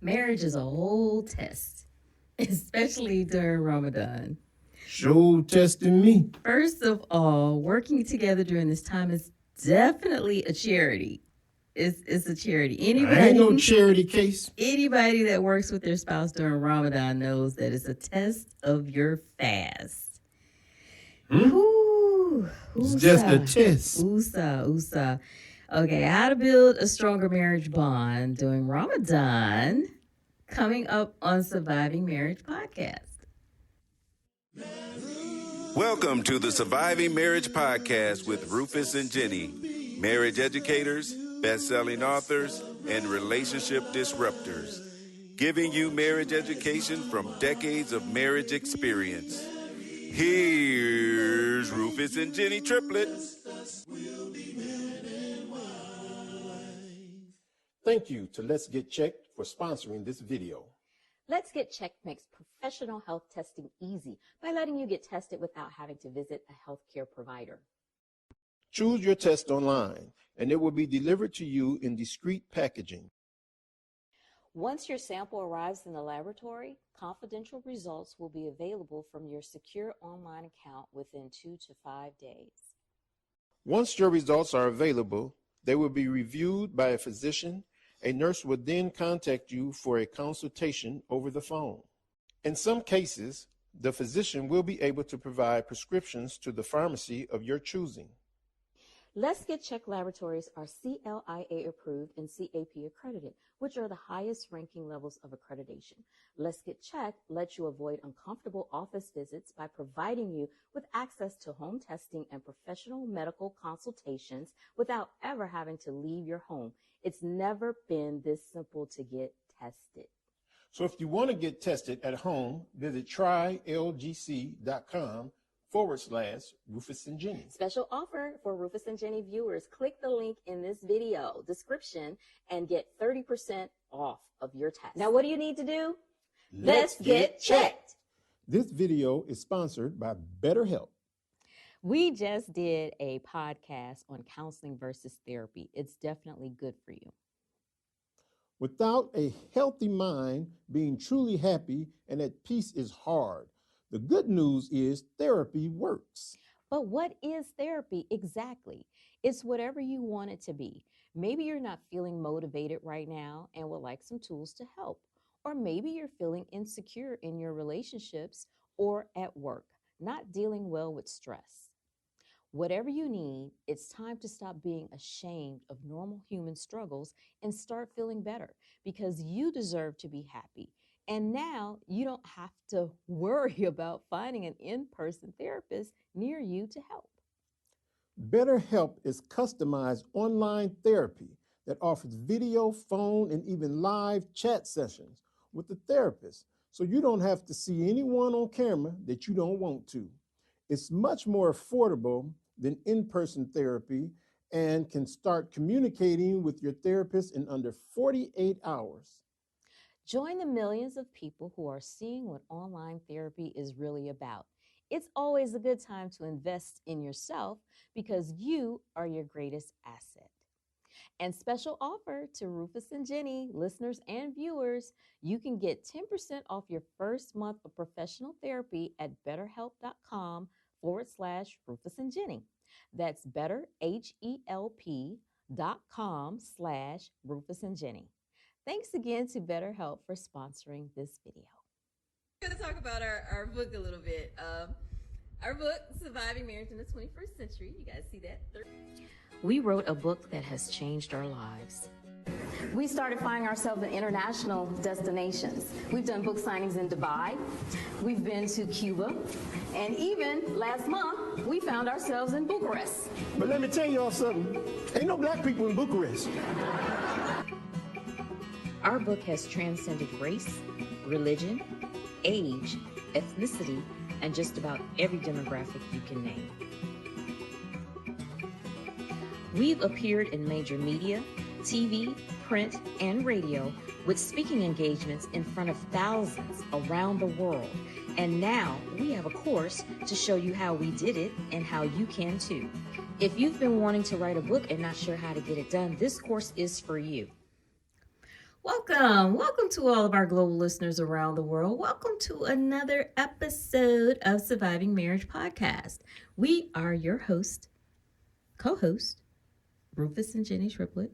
Marriage is a whole test, especially during Ramadan. Show testing me. First of all, working together during this time is definitely a charity. It's a charity. I ain't no charity case. Anybody that works with their spouse during Ramadan knows that it's a test of your fast. It's just a test. Usa. Okay, how to build a stronger marriage bond during Ramadan, coming up on Surviving Marriage Podcast. Welcome to the Surviving Marriage Podcast with Rufus and Jenny, marriage educators, best-selling authors, and relationship disruptors, giving you marriage education from decades of marriage experience. Here's Rufus and Jenny Triplett. Thank you to Let's Get Checked for sponsoring this video. Let's Get Checked makes professional health testing easy by letting you get tested without having to visit a healthcare provider. Choose your test online, and it will be delivered to you in discreet packaging. Once your sample arrives in the laboratory, confidential results will be available from your secure online account within 2 to 5 days. Once your results are available, they will be reviewed by a physician. A nurse will then contact you for a consultation over the phone. In some cases, the physician will be able to provide prescriptions to the pharmacy of your choosing. Let's Get Checked laboratories are CLIA approved and CAP accredited, which are the highest ranking levels of accreditation. Let's Get Checked lets you avoid uncomfortable office visits by providing you with access to home testing and professional medical consultations without ever having to leave your home. It's never been this simple to get tested. So if you want to get tested at home, visit trylgc.com/Rufus and Jenny. Special offer for Rufus and Jenny viewers. Click the link in this video description and get 30% off of your test. Now, what do you need to do? Let's get checked. This video is sponsored by BetterHelp. We just did a podcast on counseling versus therapy. It's definitely good for you. Without a healthy mind, being truly happy and at peace is hard. The good news is therapy works. But what is therapy exactly? It's whatever you want it to be. Maybe you're not feeling motivated right now and would like some tools to help. Or maybe you're feeling insecure in your relationships or at work, not dealing well with stress. Whatever you need, it's time to stop being ashamed of normal human struggles and start feeling better because you deserve to be happy. And now you don't have to worry about finding an in-person therapist near you to help. BetterHelp is customized online therapy that offers video, phone, and even live chat sessions with the therapist, so you don't have to see anyone on camera that you don't want to. It's much more affordable than in-person therapy and can start communicating with your therapist in under 48 hours. Join the millions of people who are seeing what online therapy is really about. It's always a good time to invest in yourself because you are your greatest asset. And special offer to Rufus and Jenny, listeners and viewers, you can get 10% off your first month of professional therapy at BetterHelp.com/Rufus and Jenny. That's BetterHelp.com/Rufus and Jenny. Thanks again to BetterHelp for sponsoring this video. We're going to talk about our book a little bit. Our book, Surviving Marriage in the 21st Century. You guys see that? We wrote a book that has changed our lives. We started finding ourselves in international destinations. We've done book signings in Dubai. We've been to Cuba. And even last month, we found ourselves in Bucharest. But let me tell y'all something. Ain't no black people in Bucharest. Our book has transcended race, religion, age, ethnicity, and just about every demographic you can name. We've appeared in major media, TV, print, and radio with speaking engagements in front of thousands around the world. And now we have a course to show you how we did it and how you can too. If you've been wanting to write a book and not sure how to get it done, this course is for you. Welcome to all of our global listeners around the world. Welcome to another episode of Surviving Marriage Podcast. We are your co-host, Rufus and Jenny Triplett,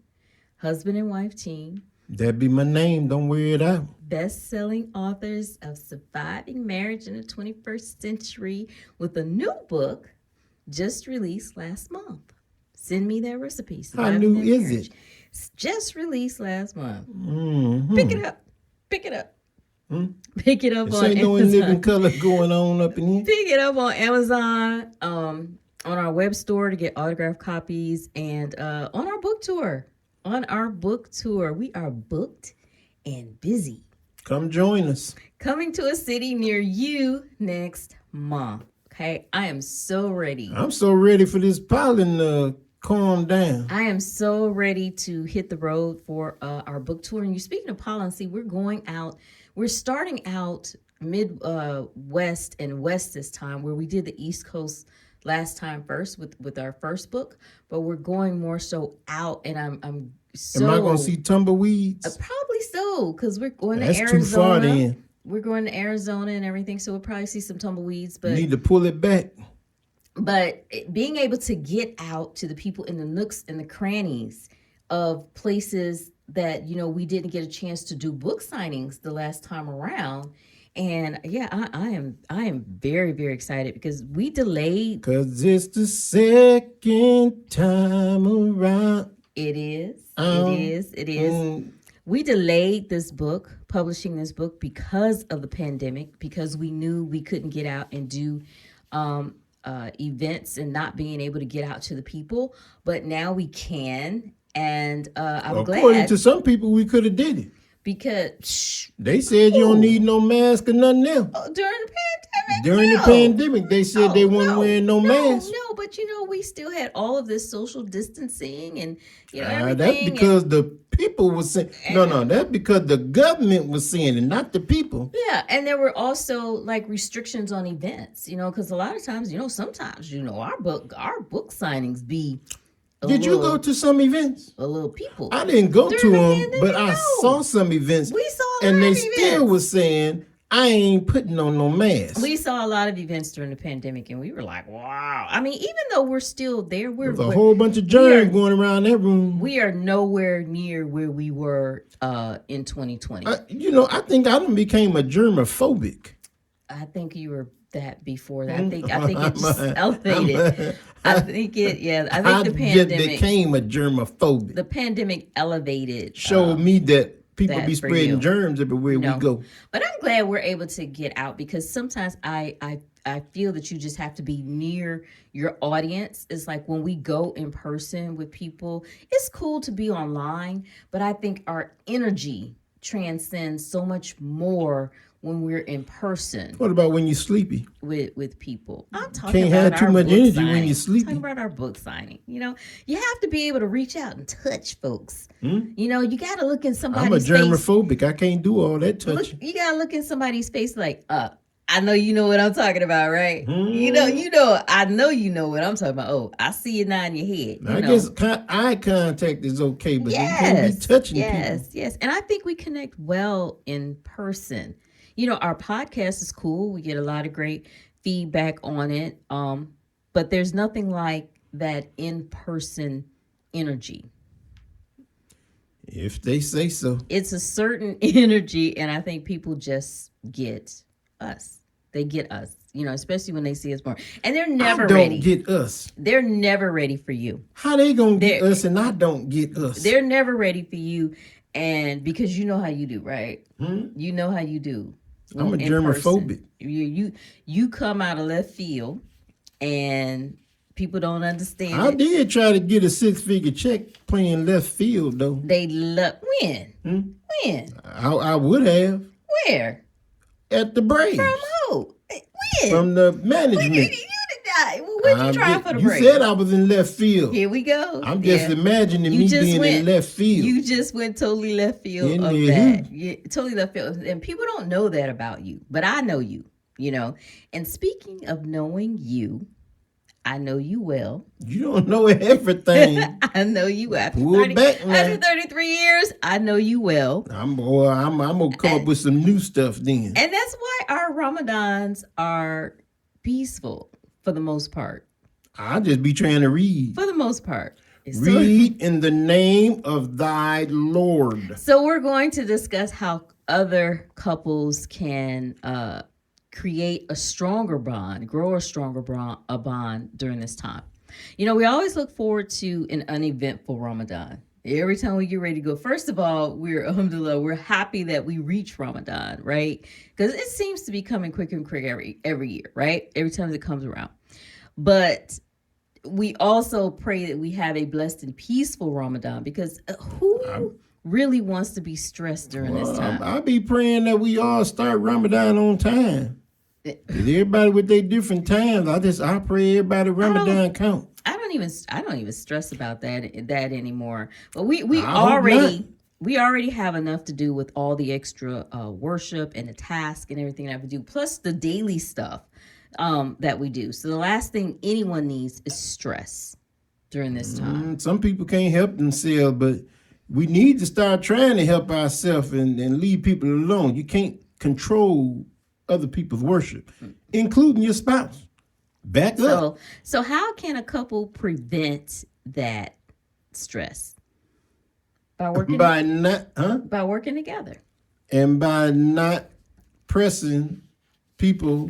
husband and wife team, That be my name. Don't wear it out. best-selling authors of Surviving Marriage in the 21st Century with a new book just released last month. Send me that recipe. How new That is Marriage. it? Just released last month. Mm-hmm. Pick it up. Pick it up This on ain't no Amazon. living color going on up in here. Pick it up on Amazon, on our web store to get autographed copies, and on our book tour. We are booked and busy. Come join us. Coming to a city near you next month. Okay, I am so ready. I'm so ready for this pollen to calm down. I am so ready to hit the road for our book tour. And you speaking of pollen, see, we're starting out West and West this time, where we did the East Coast last time first with our first book, but we're going more so out, and I'm so. Am I gonna see tumbleweeds? Probably so, because we're going That's to Arizona. too far then. We're going to Arizona and everything, so we'll probably see some tumbleweeds. But You need to pull it back. But being able to get out to the people in the nooks and the crannies of places that, we didn't get a chance to do book signings the last time around. And yeah, I am very, very excited because we delayed. 'Cause it's the second time around. It is. We delayed publishing this book because of the pandemic, because we knew we couldn't get out and do events and not being able to get out to the people. But now we can. And I'm glad. According to some people, we could have did it. Because They said you don't need no mask or nothing else. during the pandemic, The pandemic, they said they weren't wearing no mask. No, but we still had all of this social distancing and everything. That's because the people were saying that's because the government was saying it, not the people. Yeah, and there were also like restrictions on events, because a lot of times, sometimes our book signings be. Did you go to some events? A little people. I didn't go to them, but I saw some. some events. We saw a and lot they of still events. was saying I ain't putting on no mask. We saw a lot of events during the pandemic, and we were like, "Wow!" I mean, even though we're still there, There's a whole bunch of germs going around that room. We are nowhere near where we were in 2020. I think I done became a germophobic. I think you were that before that. I think it just elevated. I think the pandemic just became a germophobic. The pandemic elevated. Showed me that people that be for spreading you. germs everywhere we go. But I'm glad we're able to get out, because sometimes I feel that you just have to be near your audience. It's like when we go in person with people, it's cool to be online, but I think our energy transcends so much more when we're in person. What about when you're sleepy? With people. I'm talking Can't about have too our much book energy signing. when you're sleepy. Talking about our book signing. You have to be able to reach out and touch folks. You got to look in somebody's I'm a face. germophobic. I can't do all that touching. You got to look in somebody's face like, I know you know what I'm talking about, right? I know you know what I'm talking about. Oh, I see it now in your head. I guess eye contact is okay, but you can't be touching people. Yes. And I think we connect well in person. Our podcast is cool. We get a lot of great feedback on it. But there's nothing like that in-person energy. If they say so. It's a certain energy, and I think people just get us. They get us, especially when they see us more. And they're never ready. Don't get us. They're never ready for you. How they gonna get us and I don't get us? They're never ready for you, and because you know how you do, right? You know how you do. I'm a germophobic. You come out of left field, and people don't understand. I did try to get a 6-figure check playing left field, though. They love when? When? I would have. Where? At the Braves. From who? When? From the management. You did not. When you try for the Braves? You said I was in left field. Here we go. I'm just imagining me being in left field. You just went totally left field of that. Yeah, totally left field. And people don't know that about you, but I know you, And speaking of knowing you, I know you well. You don't know everything. I know you well. Pull back now. After 33 years, I know you well. I'm gonna come up with some new stuff then. And that's why our Ramadans are peaceful for the most part. I'll just be trying to read. For the most part. Read in the name of thy Lord. So we're going to discuss how other couples can create a stronger bond, grow a stronger bond during this time. You know, we always look forward to an uneventful Ramadan. Every time we get ready to go, first of all, alhamdulillah, we're happy that we reach Ramadan, right? Because it seems to be coming quicker and quicker every year, right? Every time it comes around. But we also pray that we have a blessed and peaceful Ramadan, because who really wants to be stressed during this time? I'll be praying that we all start Ramadan on time. Everybody with their different times. I pray everybody Ramadan count. I don't even stress about that anymore. But we already have enough to do with all the extra worship and the task and everything that we do, plus the daily stuff that we do. So the last thing anyone needs is stress during this time. Some people can't help themselves, but we need to start trying to help ourselves and leave people alone. You can't control other people's worship, including your spouse. Back up. So how can a couple prevent that stress? By working together. And by not pressing people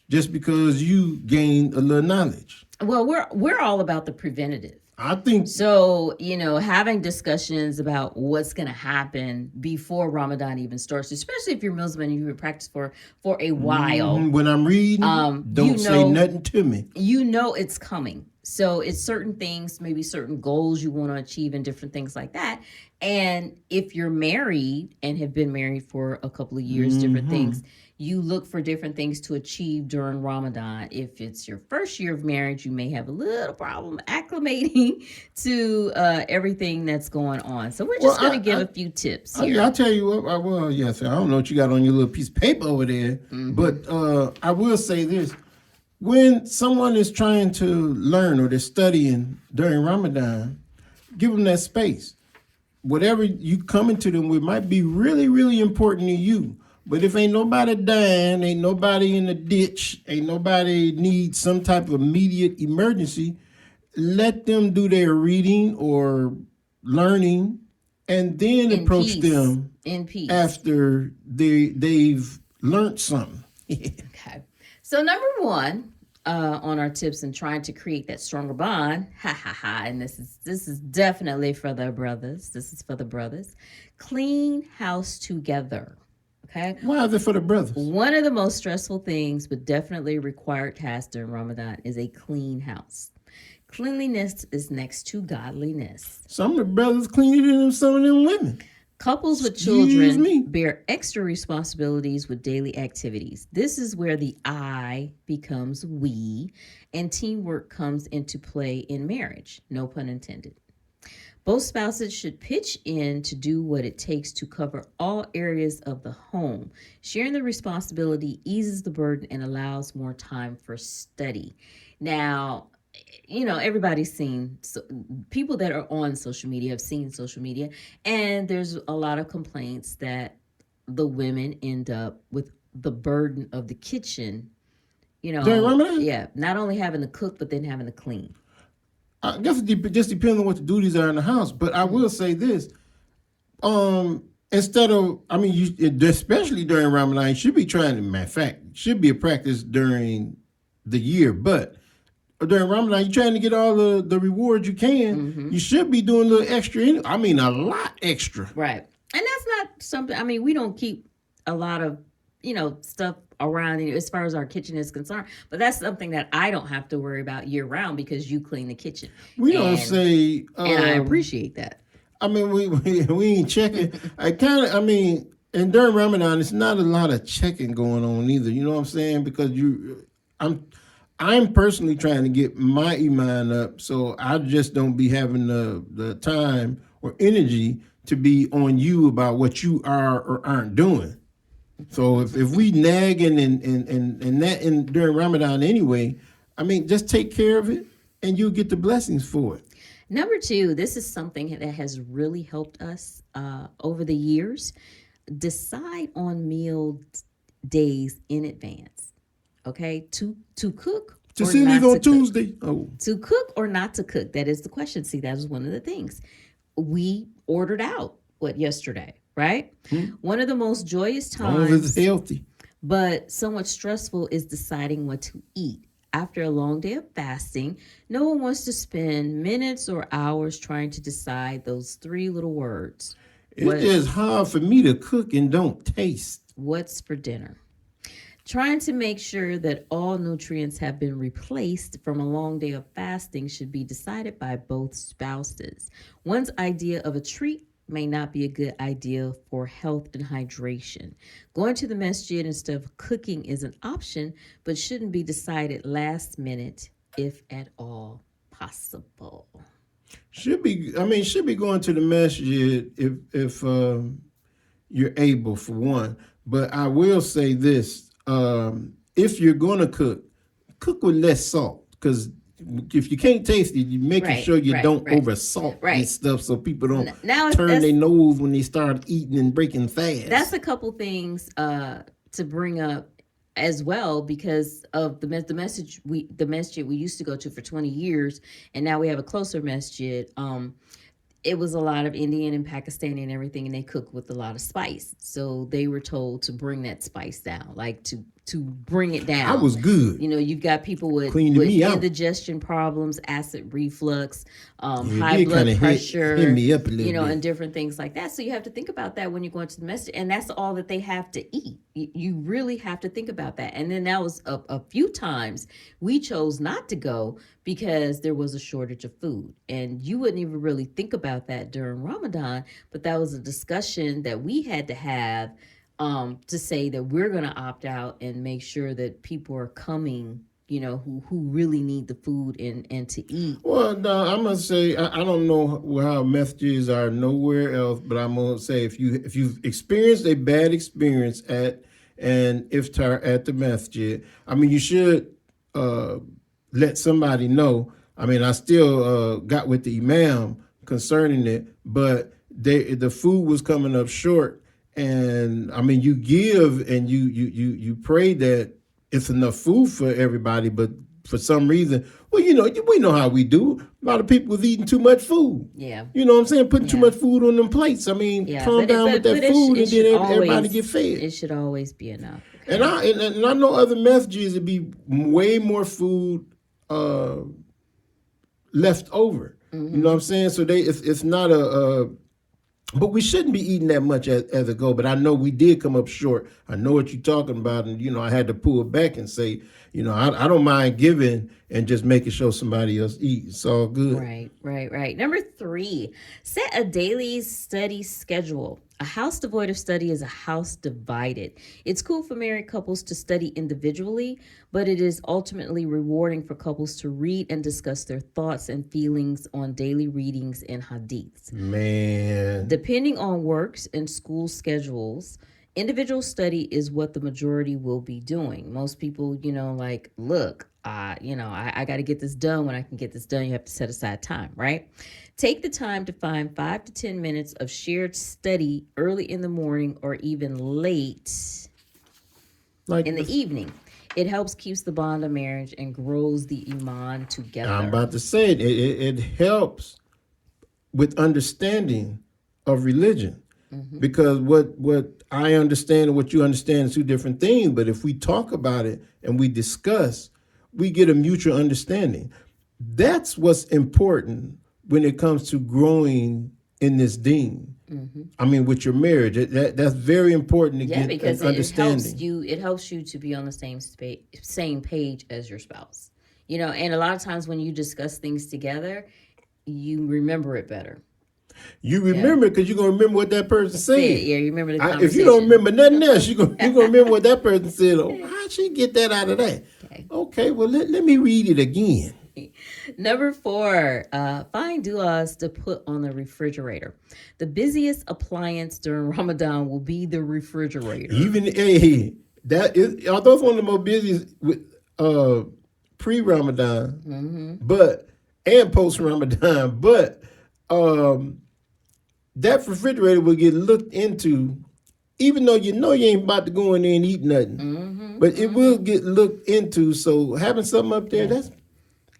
just because you gained a little knowledge. Well, we're all about the preventative. I think so. You know, having discussions about what's going to happen before Ramadan even starts, especially if you're Muslim and you've been practicing for a while. When I'm reading, don't say nothing to me. You know it's coming. So it's certain things, maybe certain goals you want to achieve and different things like that. And if you're married and have been married for a couple of years, different things, you look for different things to achieve during Ramadan. If it's your first year of marriage, you may have a little problem acclimating to everything that's going on. So we're just going to give a few tips here. I'll tell you what. I don't know what you got on your little piece of paper over there, but I will say this. When someone is trying to learn or they're studying during Ramadan, give them that space. Whatever you coming to them with might be really, really important to you. But if ain't nobody dying, ain't nobody in the ditch, ain't nobody needs some type of immediate emergency, let them do their reading or learning and then approach them in peace after they've learned something. Okay. So number one on our tips in trying to create that stronger bond, and this is definitely for the brothers. This is for the brothers. Clean house together. Okay. Why is it for the brothers? One of the most stressful things, but definitely required task during Ramadan, is a clean house. Cleanliness is next to godliness. Some of the brothers cleaner than some of them women. Couples with children bear extra responsibilities with daily activities. This is where the I becomes we, and teamwork comes into play in marriage. No pun intended. Both spouses should pitch in to do what it takes to cover all areas of the home. Sharing the responsibility eases the burden and allows more time for study. Now, you know, everybody's seen, people that are on social media have seen social media, and there's a lot of complaints that the women end up with the burden of the kitchen, you know. Yeah, not only having to cook, but then having to clean. I guess it just depends on what the duties are in the house. But I will say this. Instead of, especially during Ramadan, you should be trying to, matter of fact, should be a practice during the year. But during Ramadan, you're trying to get all the rewards you can. You should be doing a little extra, a lot extra. Right. And that's not something, we don't keep a lot of, stuff around as far as our kitchen is concerned. But that's something that I don't have to worry about year round because you clean the kitchen. Don't say... and I appreciate that. We ain't checking. And during Ramadan, it's not a lot of checking going on either. You know what I'm saying? Because I'm personally trying to get my iman up, so I just don't be having the time or energy to be on you about what you are or aren't doing. So if we nagging and that during Ramadan anyway, I mean, just take care of it and you'll get the blessings for it. Number two, this is something that has really helped us over the years. Decide on meal days in advance. Okay, to cook To or see not leave to on cook. Tuesday. Oh, To cook or not to cook. That is the question. See, that was one of the things. We ordered out yesterday, right? One of the most joyous as long as it's times, healthy. but somewhat stressful, is deciding what to eat. After a long day of fasting, no one wants to spend minutes or hours trying to decide those three little words. It's just hard for me to cook and don't taste. What's for dinner? Trying to make sure that all nutrients have been replaced from a long day of fasting should be decided by both spouses. One's idea of a treat may not be a good idea for health and hydration. Going to the masjid instead of cooking is an option, but shouldn't be decided last minute, if at all possible. Should be going to the masjid if you're able, for one. But I will say this: if you're gonna cook with less salt, because if you can't taste it, you're making sure you don't over salt this stuff, so people don't turn their nose when they start eating and breaking fast. That's a couple things to bring up as well, because of the masjid we used to go to for 20 years, and now we have a closer masjid. It was a lot of Indian and Pakistani and everything, and they cook with a lot of spice. So they were told to bring that spice down, like to bring it down. I was good. You know, you've got people with indigestion problems, acid reflux, high blood pressure, hit me up a little bit. And different things like that. So you have to think about that when you're going to the masjid, and that's all that they have to eat. You really have to think about that. And then that was a few times we chose not to go because there was a shortage of food, and you wouldn't even really think about that during Ramadan, but that was a discussion that we had to have to say that we're going to opt out and make sure that people are coming, who really need the food and to eat. Well, no, I'm gonna say I don't know how masjids are nowhere else, but I'm gonna say if you've experienced a bad experience at an iftar at the masjid, I mean, you should let somebody know. I mean, I still got with the imam concerning it, but the food was coming up short. And I mean, you give and you pray that it's enough food for everybody, but for some reason, well, we know how we do. A lot of people was eating too much food. Yeah. You know what I'm saying? Putting too much food on them plates. I mean, calm down with that food and then everybody get fed. It should always be enough. Okay? And I know other masjids would be way more food left over. Mm-hmm. You know what I'm saying? So it's not but we shouldn't be eating that much as a go. But I know we did come up short. I know what you're talking about. And, I had to pull back and say, I don't mind giving and just making sure somebody else eats. It's all good. Right. Number 3, set a daily study schedule. A house devoid of study is a house divided. It's cool for married couples to study individually, but it is ultimately rewarding for couples to read and discuss their thoughts and feelings on daily readings and hadiths. Man. Depending on works and school schedules, individual study is what the majority will be doing. Most people, look, I got to get this done. When I can get this done, you have to set aside time, right? Take the time to find 5 to 10 minutes of shared study early in the morning or even late in the evening. It helps keeps the bond of marriage and grows the iman together. I'm about to say it helps with understanding of religion. Mm-hmm. Because what I understand and what you understand is two different things. But if we talk about it and we discuss, we get a mutual understanding. That's what's important when it comes to growing in this deen. Mm-hmm. I mean, with your marriage, that's very important to get because an understanding. It helps you to be on the same page as your spouse. And a lot of times when you discuss things together, you remember it better. You remember because you're going to remember what that person said. Yeah, you remember the conversation. If you don't remember nothing else, you're going to remember what that person said. Oh, how'd she get that out of that? Okay, well, let me read it again. Number 4, find du'as to put on the refrigerator. The busiest appliance during Ramadan will be the refrigerator. Are those one of the most busiest pre-Ramadan, but and post-Ramadan, but that refrigerator will get looked into, even though you know you ain't about to go in there and eat nothing, but it will get looked into. So having something up there,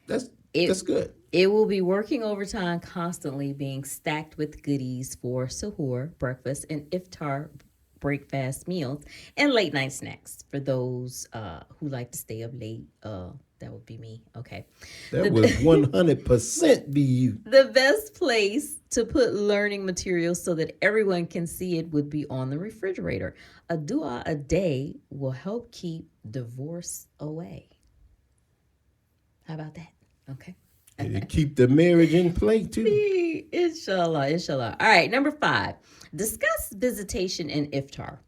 that's good. It will be working overtime constantly, being stacked with goodies for suhoor, breakfast, and iftar breakfast meals, and late night snacks for those who like to stay up late. That would be me. Okay. That would 100% be you. The best place to put learning materials so that everyone can see it would be on the refrigerator. A dua a day will help keep divorce away. How about that? Okay. And to keep the marriage in play too. Inshallah, inshallah. All right, number 5. Discuss visitation and iftar.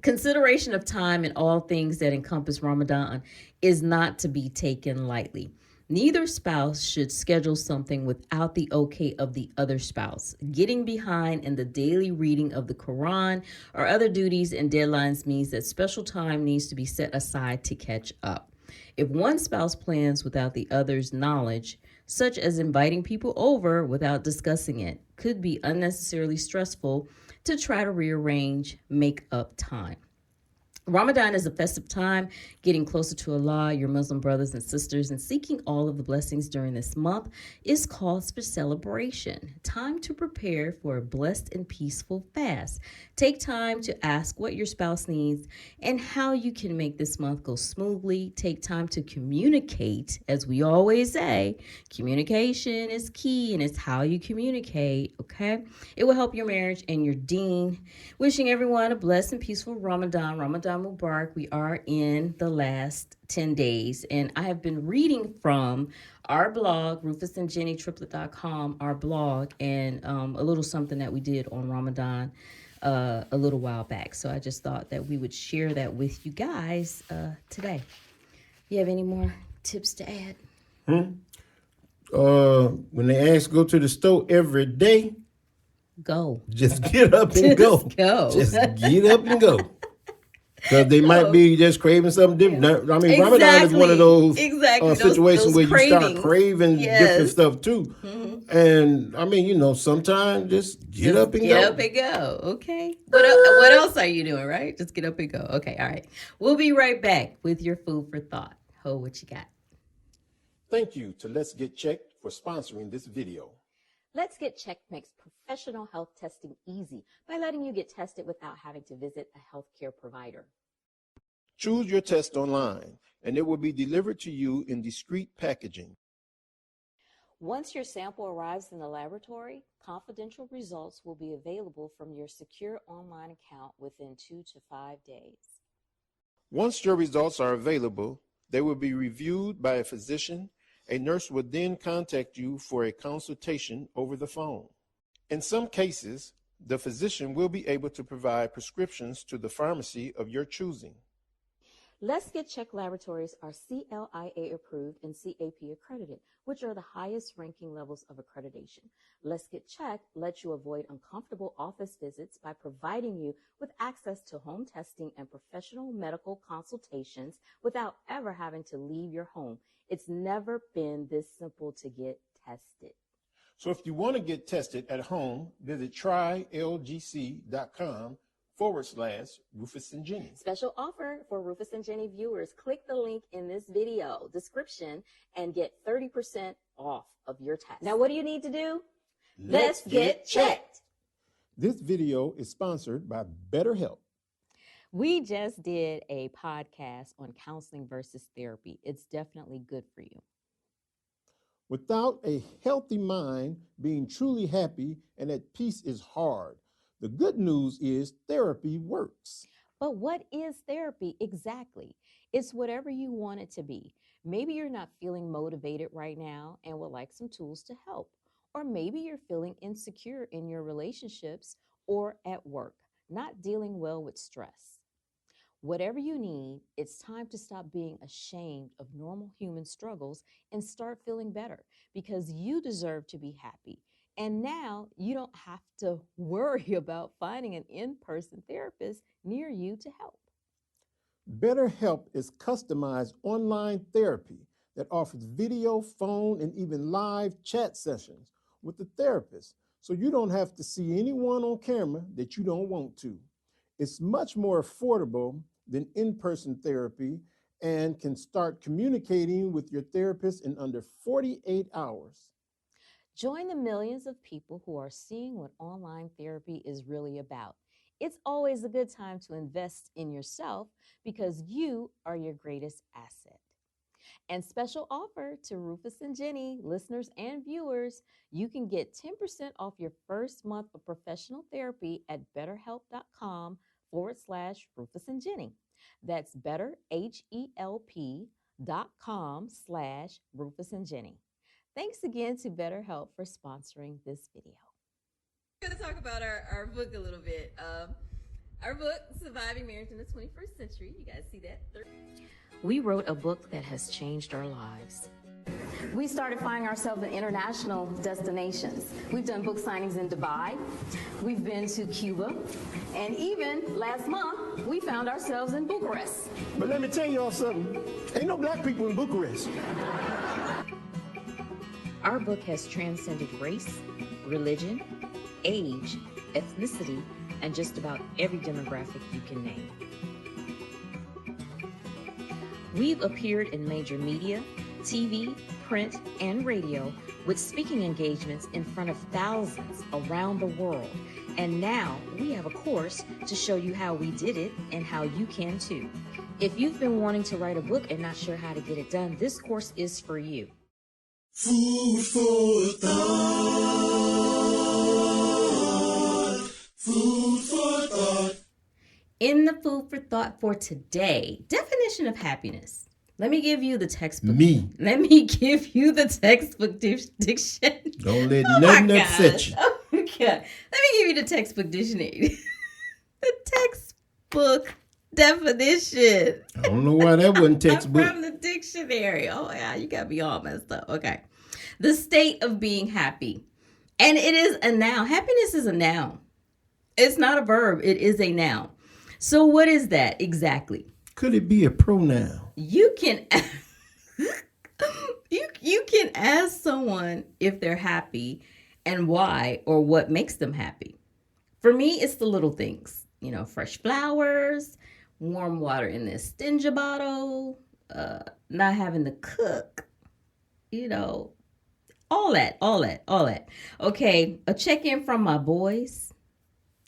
Consideration of time and all things that encompass Ramadan is not to be taken lightly. Neither spouse should schedule something without the okay of the other spouse. Getting behind in the daily reading of the Quran or other duties and deadlines means that special time needs to be set aside to catch up. If one spouse plans without the other's knowledge, such as inviting people over without discussing it, could be unnecessarily stressful to try to rearrange, make up time. Ramadan is a festive time, getting closer to Allah, your Muslim brothers and sisters, and seeking all of the blessings during this month is cause for celebration. Time to prepare for a blessed and peaceful fast. Take time to ask what your spouse needs and how you can make this month go smoothly. Take time to communicate. As we always say, communication is key, and it's how you communicate, okay? It will help your marriage and your deen. Wishing everyone a blessed and peaceful Ramadan. Ramadan Mubarak. We are in the last 10 days, and I have been reading from our blog, RufusandJennyTriplett.com, our blog, and a little something that we did on Ramadan a little while back. So I just thought that we would share that with you guys today. You have any more tips to add? When they ask go to the store every day, go. Just get up and go. Just get up and go. Because they might be just craving something different. I mean, Ramadan is one of those situations where you start craving different stuff too. And I mean, sometimes just get up and go. Get up and go. Okay. What else are you doing, right? Just get up and go. Okay. All right. We'll be right back with your food for thought. Ho, what you got? Thank you to Let's Get Checked for sponsoring this video. Let's Get Checked makes professional health testing easy by letting you get tested without having to visit a healthcare provider. Choose your test online, and it will be delivered to you in discreet packaging. Once your sample arrives in the laboratory, confidential results will be available from your secure online account within 2 to 5 days. Once your results are available, they will be reviewed by a physician. A nurse will then contact you for a consultation over the phone. In some cases, the physician will be able to provide prescriptions to the pharmacy of your choosing. Let's Get Checked laboratories are CLIA approved and CAP accredited, which are the highest ranking levels of accreditation. Let's Get Checked lets you avoid uncomfortable office visits by providing you with access to home testing and professional medical consultations without ever having to leave your home. It's never been this simple to get tested. So if you want to get tested at home, visit trylgc.com/Rufus and Jenny. Special offer for Rufus and Jenny viewers. Click the link in this video description and get 30% off of your test. Now, what do you need to do? Let's get checked. This video is sponsored by BetterHelp. We just did a podcast on counseling versus therapy. It's definitely good for you. Without a healthy mind, being truly happy and at peace is hard. The good news is therapy works. But what is therapy exactly? It's whatever you want it to be. Maybe you're not feeling motivated right now and would like some tools to help. Or maybe you're feeling insecure in your relationships or at work, not dealing well with stress. Whatever you need, it's time to stop being ashamed of normal human struggles and start feeling better, because you deserve to be happy. And now you don't have to worry about finding an in-person therapist near you to help. BetterHelp is customized online therapy that offers video, phone, and even live chat sessions with the therapist. So you don't have to see anyone on camera that you don't want to. It's much more affordable than in-person therapy and can start communicating with your therapist in under 48 hours. Join the millions of people who are seeing what online therapy is really about. It's always a good time to invest in yourself because you are your greatest asset. And special offer to Rufus and Jenny listeners and viewers, you can get 10% off your first month of professional therapy at betterhelp.com/Rufus and Jenny. That's betterhelp.com/Rufus and Jenny. Thanks again to BetterHelp for sponsoring this video. We're going to talk about our book a little bit. Our book, Surviving Marriage in the 21st Century. You guys see that? We wrote a book that has changed our lives. We started finding ourselves in international destinations. We've done book signings in Dubai. We've been to Cuba. And even last month, we found ourselves in Bucharest. But let me tell y'all something. Ain't no black people in Bucharest. Our book has transcended race, religion, age, ethnicity, and just about every demographic you can name. We've appeared in major media, TV, print, and radio with speaking engagements in front of thousands around the world. And now we have a course to show you how we did it and how you can too. If you've been wanting to write a book and not sure how to get it done, this course is for you. Food for thought. Food for thought. In the food for thought for today, definition of happiness. Let me give you the textbook. Let me give you the textbook dictionary. Don't let nothing upset you. Oh my God. Let me give you the textbook dictionary. The textbook definition. I don't know why that wasn't textbook. From the dictionary. Oh yeah, you got me all messed up. Okay. The state of being happy. And it is a noun. Happiness is a noun. It's not a verb. It is a noun. So what is that exactly? Could it be a pronoun? You can you can ask someone if they're happy and why or what makes them happy. For me, it's the little things. You know, fresh flowers, warm water in the Stinga bottle, not having to cook, you know, all that. Okay, a check-in from my boys.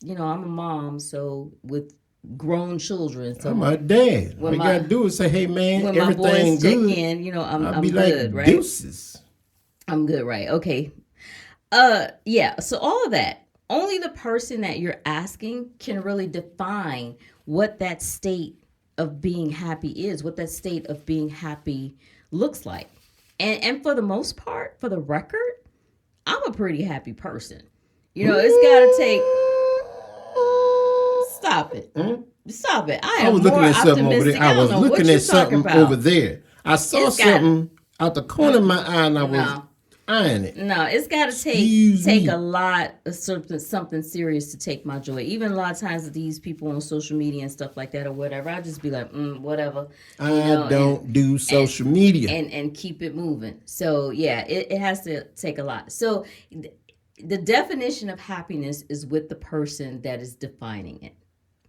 You know, I'm a mom, so with grown children. So I'm my dad. What you gotta do is say, "Hey, man, when everything my boys good." check in, you know, I'm be good, like, right? Deuces. I'm good, right? Okay. Yeah. So all of that. Only the person that you're asking can really define what that state of being happy is, what that state of being happy looks like. And for the most part, for the record, I'm a pretty happy person. You know, it's got to take. Stop it. Stop it. I was looking at something over there. I was looking at something over there. I saw something out the corner of my eye and I was eyeing it. No, it's got to take a lot of something serious to take my joy. Even a lot of times with these people on social media and stuff like that or whatever, I just be like, whatever. I don't do social media. And keep it moving. So, yeah, it has to take a lot. So, the definition of happiness is with the person that is defining it.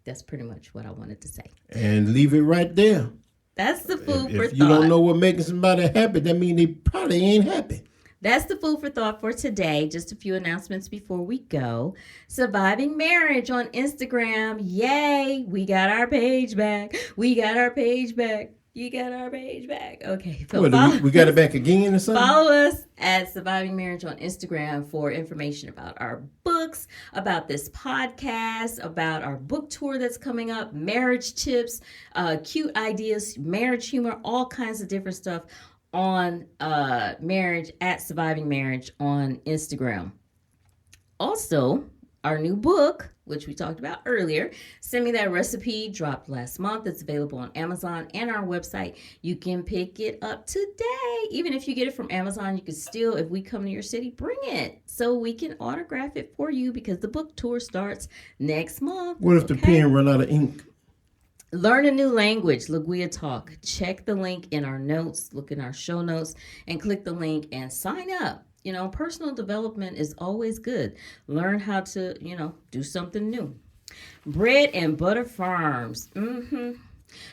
That's pretty much what I wanted to say. And leave it right there. That's the food for thought. If you don't know what making somebody happy, that means they probably ain't happy. That's the food for thought for today. Just a few announcements before we go. Surviving Marriage on Instagram. Yay! We got our page back. You got our page back. Okay. So we got it back again or something? Follow us at Surviving Marriage on Instagram for information about our books, about this podcast, about our book tour that's coming up, marriage tips, cute ideas, marriage humor, all kinds of different stuff on marriage at Surviving Marriage on Instagram. Also, our new book, which we talked about earlier, Send Me That Recipe, dropped last month. It's available on Amazon and our website. You can pick it up today. Even if you get it from Amazon, you can still, if we come to your city, bring it so we can autograph it for you because the book tour starts next month. What if the pen run out of ink? Learn a new language, Laguia Talk. Check the link in our notes, look in our show notes, and click the link and sign up. Personal development is always good. Learn how to, do something new. Bread and Butter Farms.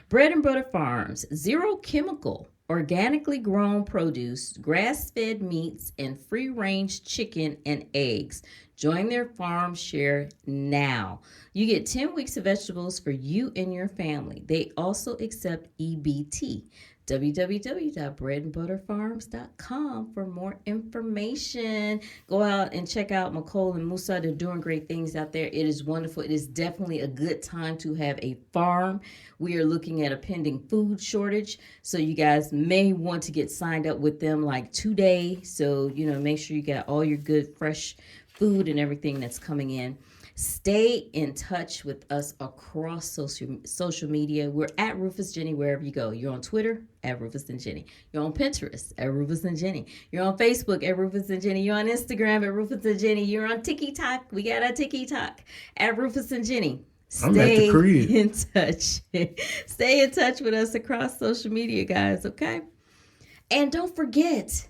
Bread and Butter Farms, zero chemical, organically grown produce, grass-fed meats, and free-range chicken and eggs. Join their farm share now. You get 10 weeks of vegetables for you and your family. They also accept EBT. www.breadandbutterfarms.com for more information. Go out and check out Nicole and Musa. They're doing great things out there. It is wonderful. It is definitely a good time to have a farm. We are looking at a pending food shortage, so you guys may want to get signed up with them like today. So, make sure you got all your good fresh food and everything that's coming in. Stay in touch with us across social media. We're at Rufus Jenny wherever you go. You're on Twitter at Rufus and Jenny. You're on Pinterest at Rufus and Jenny. You're on Facebook at Rufus and Jenny. You're on Instagram at Rufus and Jenny. You're on TikTok. We got a TikTok at Rufus and Jenny. Stay in touch. Stay in touch with us across social media, guys, okay? And don't forget,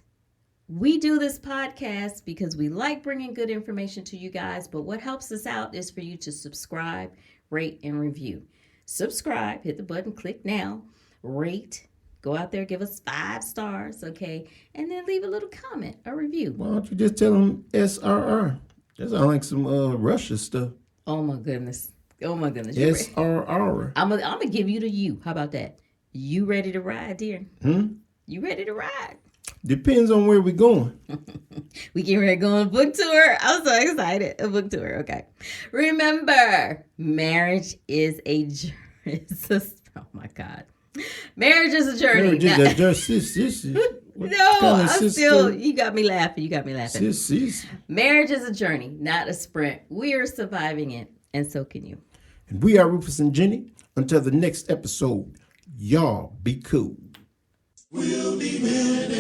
we do this podcast because we like bringing good information to you guys, but what helps us out is for you to subscribe, rate, and review. Subscribe, hit the button, click now, rate, go out there, give us 5 stars, okay? And then leave a little comment, a review. Why don't you just tell them SRR? That sounds like some Russia stuff. Oh my goodness. SRR. I'm gonna give you the U. How about that? You ready to ride, dear? You ready to ride? Depends on where we're going. We getting ready to go on a book tour. I'm so excited. A book tour, okay. Remember, marriage is a journey. Oh my God. Marriage is a journey. You got me laughing. Marriage is a journey, not a sprint. We are surviving it, and so can you. And we are Rufus and Jenny. Until the next episode, y'all be cool. We'll be men.